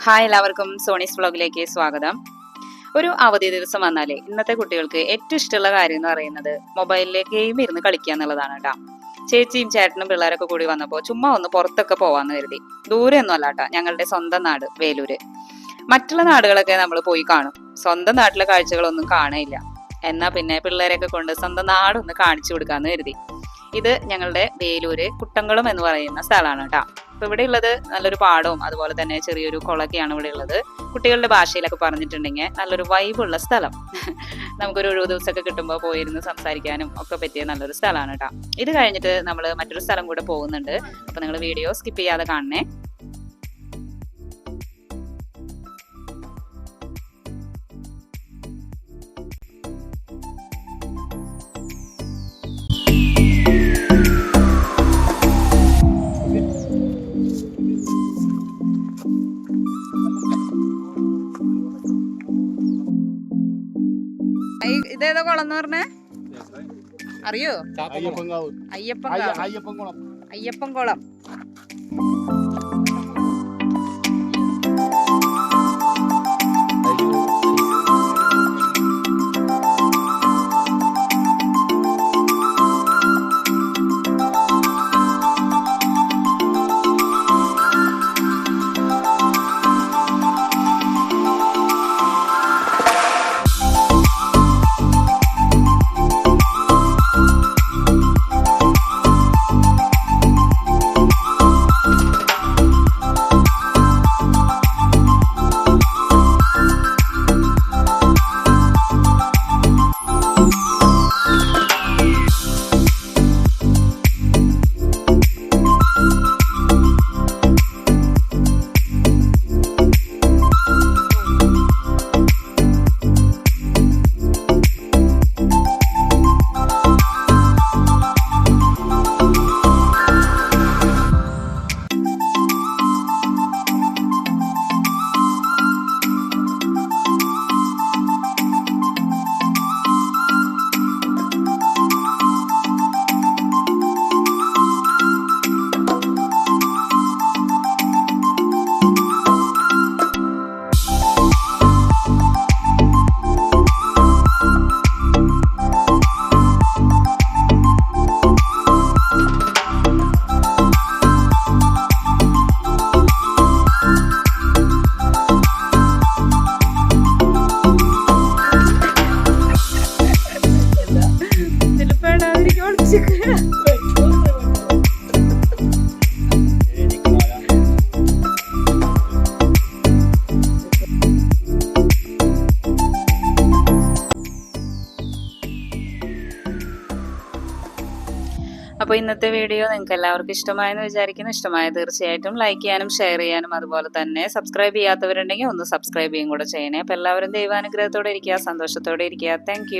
Hi, എല്ലാവർക്കും സോണീസ് വ്ളോഗിലേക്ക് സ്വാഗതം. ഒരു അവധി ദിവസം വന്നാലേ ഇന്നത്തെ കുട്ടികൾക്ക് ഏറ്റവും ഇഷ്ടമുള്ള കാര്യം എന്ന് പറയുന്നത് മൊബൈലിലെ ഗെയിം ഇരുന്ന് കളിക്കുക എന്നുള്ളതാണ് കേട്ടോ. ചേച്ചിയും ചേട്ടനും പിള്ളേരൊക്കെ കൂടി വന്നപ്പോൾ ചുമ്മാ ഒന്ന് പുറത്തൊക്കെ പോവാന്ന് കരുതി. ദൂരെയൊന്നും അല്ല കേട്ടോ, ഞങ്ങളുടെ സ്വന്തം നാട് വേലൂര്. മറ്റുള്ള നാടുകളൊക്കെ നമ്മൾ പോയി കാണും, സ്വന്തം നാട്ടിലെ കാഴ്ചകളൊന്നും കാണുകയില്ല. എന്നാ പിന്നെ പിള്ളേരെയൊക്കെ കൊണ്ട് സ്വന്തം നാടൊന്ന് കാണിച്ചു കൊടുക്കാന്ന് കരുതി. ഇത് ഞങ്ങളുടെ വേലൂര് കുട്ടംകുളം എന്ന് പറയുന്ന സ്ഥലമാണ് കേട്ടോ. അപ്പൊ ഇവിടെ ഉള്ളത് നല്ലൊരു പാടവും അതുപോലെ തന്നെ ചെറിയൊരു കുളൊക്കെയാണ് ഇവിടെ ഉള്ളത്. കുട്ടികളുടെ ഭാഷയിലൊക്കെ പറഞ്ഞിട്ടുണ്ടെങ്കിൽ നല്ലൊരു വൈബുള്ള സ്ഥലം. നമുക്കൊരു ഒഴിവ് ദിവസമൊക്കെ കിട്ടുമ്പോൾ പോയിരുന്ന് സംസാരിക്കാനും ഒക്കെ പറ്റിയ നല്ലൊരു സ്ഥലമാണ് കേട്ടോ. ഇത് കഴിഞ്ഞിട്ട് നമ്മൾ മറ്റൊരു സ്ഥലം കൂടെ പോകുന്നുണ്ട്. അപ്പൊ നിങ്ങൾ വീഡിയോ സ്കിപ്പ് ചെയ്യാതെ കാണണേ. ഇതേതാ കുളം എന്ന് പറഞ്ഞേ? അറിയോ? അയ്യപ്പൻ കുളം. അപ്പോൾ ഇന്നത്തെ വീഡിയോ നിങ്ങൾക്ക് എല്ലാവർക്കും ഇഷ്ടമായെന്ന് വിചാരിക്കുന്നു. ഇഷ്ടമായ തീർച്ചയായിട്ടും ലൈക്ക് ചെയ്യാനും ഷെയർ ചെയ്യാനും അതുപോലെ തന്നെ സബ്സ്ക്രൈബ് ചെയ്യാത്തവരുണ്ടെങ്കിൽ ഒന്ന് സബ്സ്ക്രൈബ് ചെയ്യും കൂടെ ചെയ്യണേ. അപ്പോൾ എല്ലാവരും ദൈവാനുഗ്രഹത്തോടെ ഇരിക്കുക, സന്തോഷത്തോടെ ഇരിക്കുക. താങ്ക്